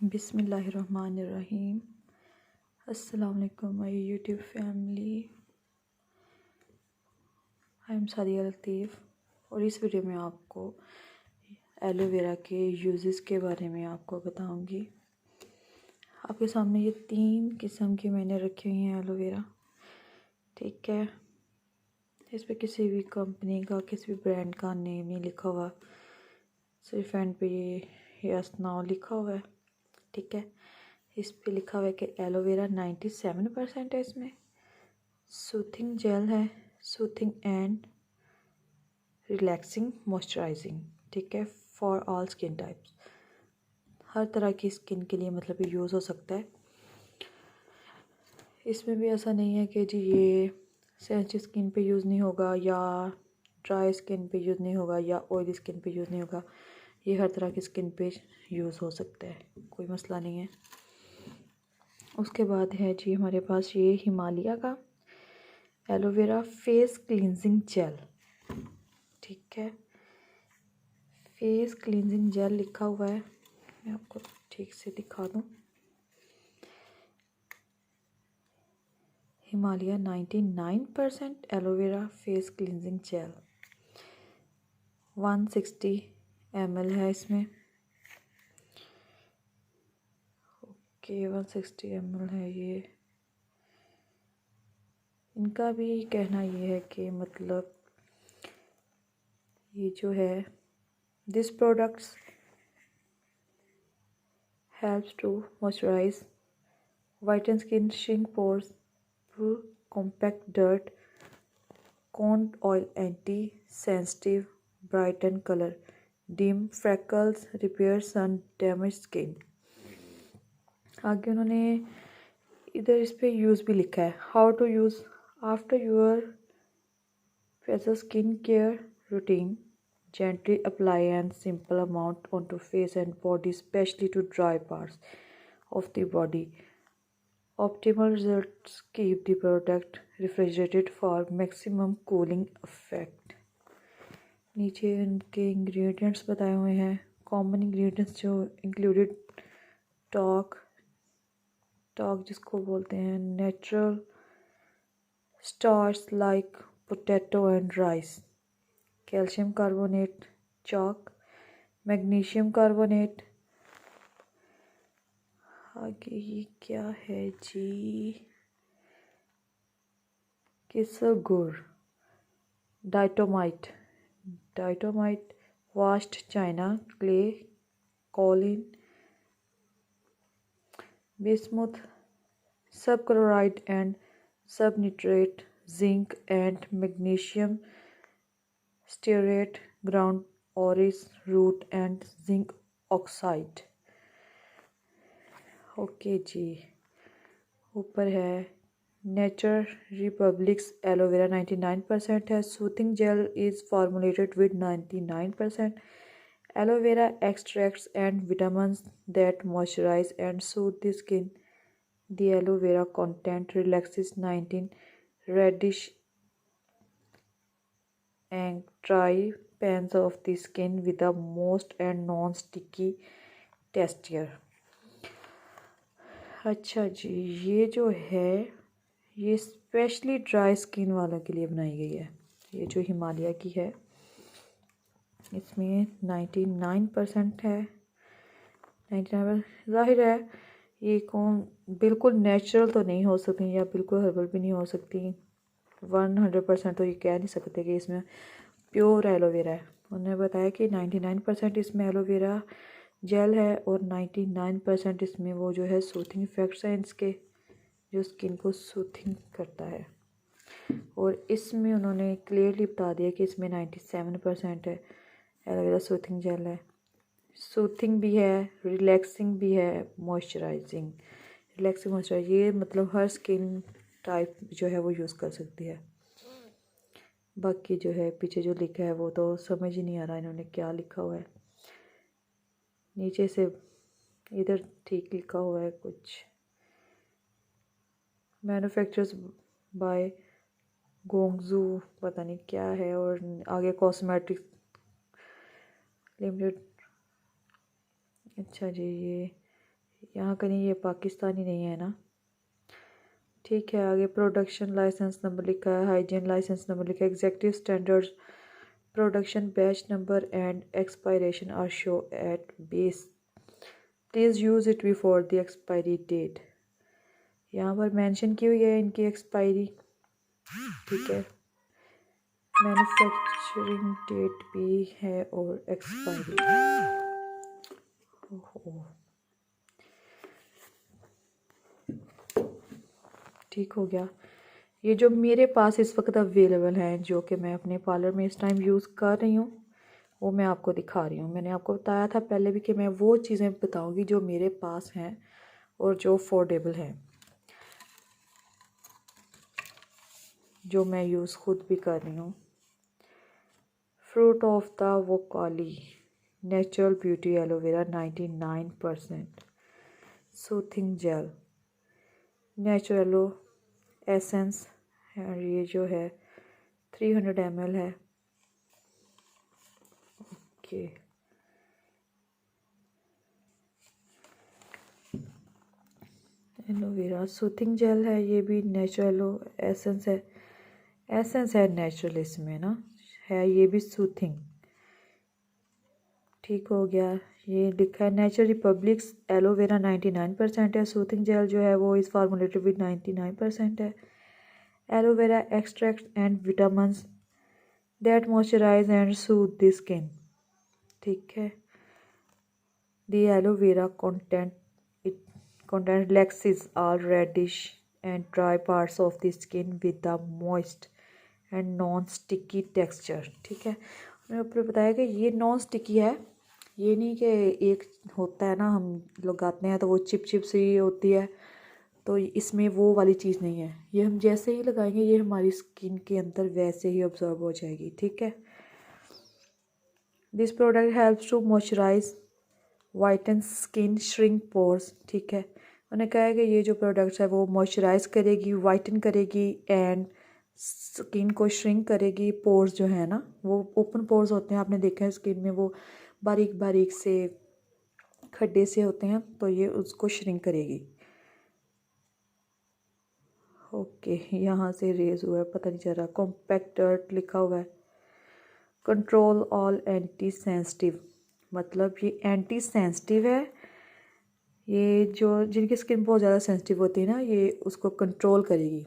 बिस्मिल्लाहिर्रहमानिर्रहीम। अस्सलाम वालेकुम my YouTube family. I am Sadia Latif और इस वीडियो में आपको एलोवेरा के यूज़ेस के बारे में आपको बताऊंगी। आपके सामने ये 3 किस्म की मैंने रखी हुई हैं एलोवेरा, ठीक है। इस पे किसी भी कंपनी का, किसी भी ब्रांड का नेम नहीं लिखा हुआ, सिर्फ एंड पे ये यस नाउ लिखा हुआ है, ठीक है। इस पे लिखा हुआ है कि एलोवेरा 97% है, इसमें सूथिंग जेल है, सूथिंग एंड रिलैक्सिंग मॉइस्चराइजिंग, ठीक है, फॉर ऑल स्किन टाइप्स। हर तरह की स्किन के लिए मतलब ये यूज़ हो सकता है। इसमें भी ऐसा नहीं है कि जी ये सेंसिटिव स्किन पे यूज़ नहीं होगा या ड्राई स्किन पे यूज़ नहीं होगा या ऑयली स्किन पे यूज़ नहीं होगा। ये हर तरह की स्किन पे यूज़ हो सकता है, कोई मसला नहीं है। उसके बाद है जी हमारे पास ये हिमालय का एलोवेरा फेस क्लींजिंग जेल, ठीक है। फेस क्लींजिंग जेल लिखा हुआ है, मैं आपको ठीक से दिखा दूँ। Himalaya 99% aloe vera face cleansing gel 160 ml है इसमें, ओके 160 ml है ये। इनका भी कहना ये है कि मतलब ये जो है this products helps to moisturize, whiten skin, shrink pores, pull compact dirt, coned oil, anti-sensitive, brighten color, dim freckles, repair sun damaged skin। आगे उन्होंने इधर इस पे यूज़ भी लिखा है, how to use after your facial skin care routine, gently apply and simple amount onto face and body, especially to dry parts of the body. Optimal results, keep the product refrigerated for maximum cooling effect। नीचे उनके ingredients बताए हुए हैं। Common ingredients जो included talc जिसको बोलते हैं natural starch like potato and rice, calcium carbonate chalk, magnesium carbonate. आगे ये क्या है जी, केसर गुड़, diatomite washed china clay, kaolin, bismuth, subchloride and subnitrate, zinc and magnesium stearate, ground orris root and zinc oxide. Okay जी, ऊपर है नेचर रिपब्लिक्स एलोवेरा 99% है। Soothing gel is formulated with 99% aloe vera extracts and vitamins that moisturise and soothe the skin. The aloe vera content relaxes 19 reddish and dry pans of the skin with the most and non-sticky texture। अच्छा जी, ये जो है ये specially dry skin वालों के लिए बनाई गई है। ये जो हिमालय की है इसमें 99% है। 99 ज़ाहिर है ये कौन बिल्कुल नेचुरल तो नहीं हो सकती या बिल्कुल हर्बल भी नहीं हो सकती। 100% तो ये कह नहीं सकते कि इसमें प्योर एलोवेरा है। उन्होंने बताया कि 99% इसमें एलोवेरा जेल है और 99% इसमें वो जो है सूथिंग इफेक्ट्स हैं इसके, जो स्किन को सूथिंग करता है। और इसमें उन्होंने क्लियरली बता दिया कि इसमें 97% है एलोवेरा सूथिंग जेल है। सूथिंग भी है, रिलैक्सिंग भी है, मॉइस्चराइजिंग। रिलैक्सिंग मॉइस्चराइज ये मतलब हर स्किन टाइप जो है वो यूज़ कर सकती है। बाकी जो है पीछे जो लिखा है वो तो समझ ही नहीं आ रहा इन्होंने क्या लिखा हुआ है। नीचे से इधर ठीक लिखा हुआ है कुछ, मैन्युफैक्चर्स बाय गोंगजू पता नहीं क्या है, और आगे कॉस्मेटिक लिमिटेड। अच्छा जी, यहाँ कहीं ये पाकिस्तानी नहीं है ना। ठीक है, आगे प्रोडक्शन लाइसेंस नंबर लिखा है, हाइजीन लाइसेंस नंबर लिखा है, executive standards, production batch number and expiration are show at base, please use it before the expiry date. यहाँ पर मेंशन की हुई है इनकी एक्सपायरी। ठीक है, मैन्युफैक्चरिंग डेट भी है और एक्सपायरी। ठीक हो गया। ये जो मेरे पास इस वक्त अवेलेबल हैं, जो कि मैं अपने पार्लर में इस टाइम यूज़ कर रही हूँ, वो मैं आपको दिखा रही हूँ। मैंने आपको बताया था पहले भी कि मैं वो चीज़ें बताऊँगी जो मेरे पास हैं और जो अफोर्डेबल हैं, जो मैं यूज़ खुद भी कर रही हूँ। Fruit of the Wokali natural beauty aloe vera 99%, soothing gel, नेचुरलो एसेंस, और ये जो है 300 ml है। ओके, एलोवेरा सूथिंग जेल है, ये भी नेचुरलो एसेंस है। एसेंस है नेचुरल इसमें ना, है ये भी सूथिंग। ठीक हो गया। ये लिखा है नेचुरल रिपब्लिक्स एलोवेरा 99% है। सूथिंग जेल जो है वो इस फार्मूलेटेड विद 99% है। Aloe vera extract and vitamins that moisturise and soothe the skin. ठीक है, the aloe vera content relaxes all reddish and dry parts of the skin with a moist and non-sticky texture। ठीक है, मैंने ऊपर बताया कि ये नॉन स्टिकी है, ये नहीं कि एक होता है ना हम लगाते हैं तो वो चिप चिप सी होती है, तो इसमें वो वाली चीज़ नहीं है। ये हम जैसे ही लगाएंगे ये हमारी स्किन के अंदर वैसे ही ऑब्जर्व हो जाएगी। ठीक है, this product helps to moisturise whiten skin shrink pores. ठीक है, उन्होंने कहा है कि ये जो प्रोडक्ट्स है वो मॉइस्चराइज करेगी, वाइटन करेगी एंड स्किन को श्रिंक करेगी। पोर्स जो है ना वो ओपन पोर्स होते हैं, आपने देखा है स्किन में वो बारीक बारीक से खड्डे से होते हैं, तो ये उसको श्रिंक करेगी। ओके, यहाँ से रेज हुआ है, पता नहीं चल रहा। कॉम्पैक्ट डर्ट लिखा हुआ है। कंट्रोल ऑल एंटी सेंसिटिव, मतलब ये एंटी सेंसिटिव है। ये जो जिनकी स्किन बहुत ज़्यादा सेंसिटिव होती है ना, ये उसको कंट्रोल करेगी।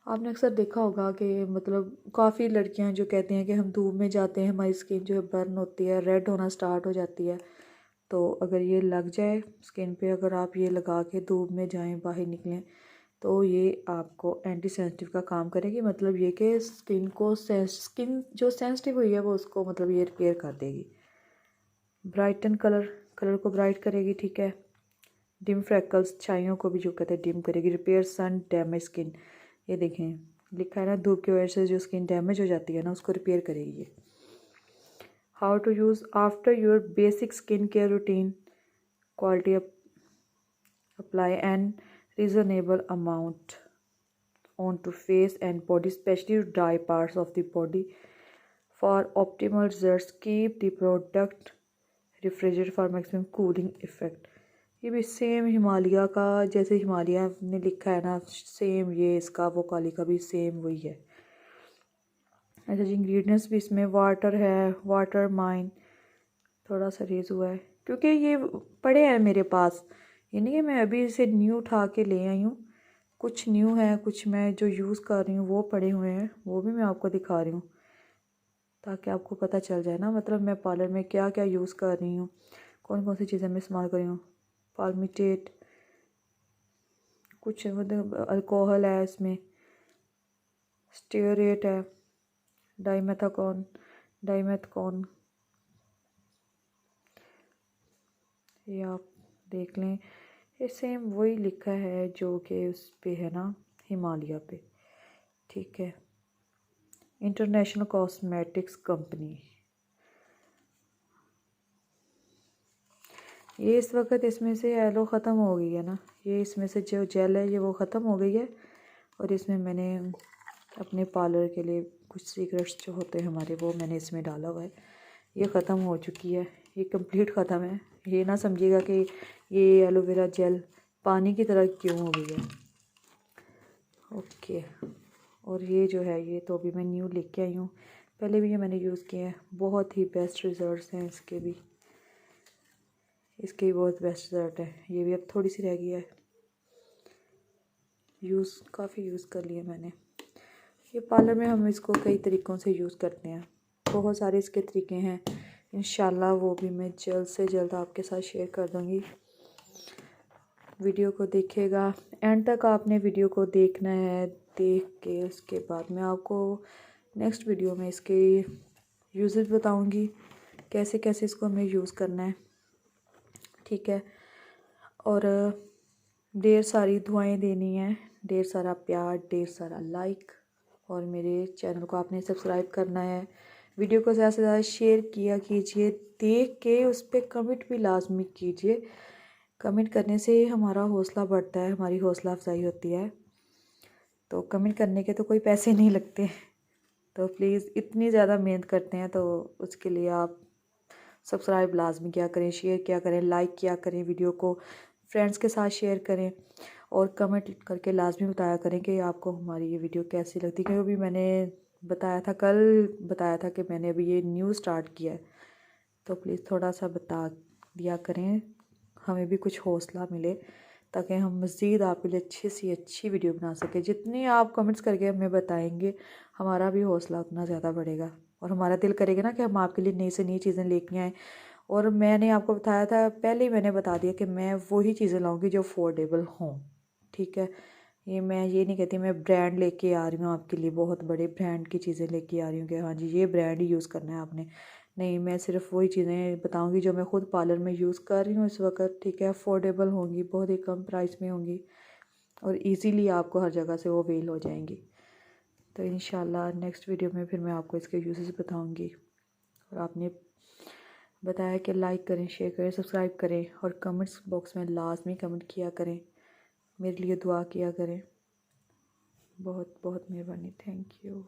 आपने अक्सर देखा होगा कि मतलब काफ़ी लड़कियां जो कहती हैं कि हम धूप में जाते हैं, हमारी स्किन जो है बर्न होती है, रेड होना स्टार्ट हो जाती है। तो अगर ये लग जाए स्किन पे, अगर आप ये लगा के धूप में जाएं, बाहर निकलें, तो ये आपको एंटी सेंसिटिव का काम करेगी। मतलब ये कि स्किन जो सेंसिटिव हुई है वो उसको मतलब ये रिपेयर कर देगी। ब्राइटन कलर को ब्राइट करेगी। ठीक है, डिम फ्रैकल्स छाइयों को भी जो कहते हैं डिम करेगी। रिपेयर सन डैमेज स्किन, ये देखें लिखा है ना, धूप की वजह से जो स्किन डैमेज हो जाती है ना उसको रिपेयर करेगी ये। How to use after your basic skin care routine, quality apply and reasonable amount on to face and body, specially dry parts of the body for optimal results. Keep the product refrigerated for maximum cooling effect. ये भी same Himalaya का, जैसे हिमालय ने लिखा है ना, same ये इसका वोकाली का भी सेम वही है। अच्छा जी, इंग्रेडिएंट्स भी इसमें वाटर है, वाटर माइन, थोड़ा सा रेज हुआ है क्योंकि ये पड़े हैं मेरे पास। ये नहीं है मैं अभी इसे न्यू उठा के ले आई हूँ, कुछ न्यू है, कुछ मैं जो यूज़ कर रही हूँ वो पड़े हुए हैं, वो भी मैं आपको दिखा रही हूँ ताकि आपको पता चल जाए ना, मतलब मैं पार्लर में क्या क्या यूज़ कर रही हूँ, कौन कौन सी चीज़ें मैं इस्तेमाल कर रही हूँ। पाल्मिटेट, कुछ मतलब अल्कोहल है इसमें, स्टेरेट है, डाइमेथकॉन, ये आप देख लें। ये सेम वही लिखा है जो कि उस पे है ना, हिमालय पे। ठीक है, इंटरनेशनल कॉस्मेटिक्स कंपनी। ये इस वक्त इसमें से एलो ख़त्म हो गई है ना, ये इसमें से जो जेल है ये वो ख़त्म हो गई है, और इसमें मैंने अपने पार्लर के लिए कुछ सीक्रेट्स जो होते हैं हमारे, वो मैंने इसमें डाला हुआ है। ये ख़त्म हो चुकी है, ये कंप्लीट ख़त्म है। ये ना समझिएगा कि ये एलोवेरा जेल पानी की तरह क्यों हो गई है। ओके, और ये जो है ये तो अभी मैं न्यू लेके आई हूँ, पहले भी ये मैंने यूज़ किए हैं, बहुत ही बेस्ट रिज़ल्ट हैं इसके भी बहुत बेस्ट रिज़ल्ट है। ये भी अब थोड़ी सी रह गई है, काफ़ी यूज़ कर लिया मैंने। ये पार्लर में हम इसको कई तरीक़ों से यूज़ करते हैं, बहुत सारे इसके तरीके हैं, इंशाल्लाह वो भी मैं जल्द से जल्द आपके साथ शेयर कर दूँगी। वीडियो को देखिएगा, एंड तक आपने वीडियो को देखना है, देख के उसके बाद मैं आपको नेक्स्ट वीडियो में इसके यूज़ेस बताऊँगी, कैसे कैसे इसको हमें यूज़ करना है, ठीक है। और ढेर सारी दुआएं देनी है, ढेर सारा प्यार, ढेर सारा लाइक, और मेरे चैनल को आपने सब्सक्राइब करना है। वीडियो को ज़्यादा से ज़्यादा शेयर किया कीजिए, देख के उस पर कमेंट भी लाजमी कीजिए। कमेंट करने से हमारा हौसला बढ़ता है, हमारी हौसला अफजाई होती है। तो कमेंट करने के तो कोई पैसे नहीं लगते, तो प्लीज़ इतनी ज़्यादा मेहनत करते हैं तो उसके लिए आप सब्सक्राइब लाजमी किया करें, शेयर किया करें, लाइक किया करें, वीडियो को फ्रेंड्स के साथ शेयर करें, और कमेंट करके लाजमी बताया करें कि आपको हमारी ये वीडियो कैसी लगती है। क्योंकि अभी मैंने बताया था, कल बताया था कि मैंने अभी ये न्यू स्टार्ट किया है, तो प्लीज़ थोड़ा सा बता दिया करें, हमें भी कुछ हौसला मिले, ताकि हम मज़ीद आपके लिए अच्छी सी अच्छी वीडियो बना सकें। जितनी आप कमेंट्स करके हमें बताएंगे, हमारा भी हौसला उतना ज़्यादा बढ़ेगा, और हमारा दिल करेगा ना कि हम आपके लिए नई से नई चीज़ें लेके आएँ। और मैंने आपको बताया था, पहले ही मैंने बता दिया कि मैं वही चीज़ें लाऊंगी जो अफोर्डेबल हों, ठीक है। मैं ये नहीं कहती मैं ब्रांड लेके आ रही हूँ आपके लिए, बहुत बड़े ब्रांड की चीज़ें लेके आ रही हूँ कि हाँ जी ये ब्रांड ही यूज़ करना है आपने। नहीं, मैं सिर्फ वही चीज़ें बताऊंगी जो मैं ख़ुद पार्लर में यूज़ कर रही हूँ इस वक्त, ठीक है। अफोर्डेबल होंगी, बहुत ही कम प्राइस में होंगी, और इजीली आपको हर जगह से वो अवेल हो जाएंगी। तो इंशाल्लाह नेक्स्ट वीडियो में फिर मैं आपको इसके यूजेस बताऊँगी। और आपने बताया कि लाइक करें, शेयर करें, सब्सक्राइब करें, और कमेंट्स बॉक्स में लाजमी कमेंट किया करें, मेरे लिए दुआ किया करें। बहुत बहुत मेहरबानी, थैंक यू।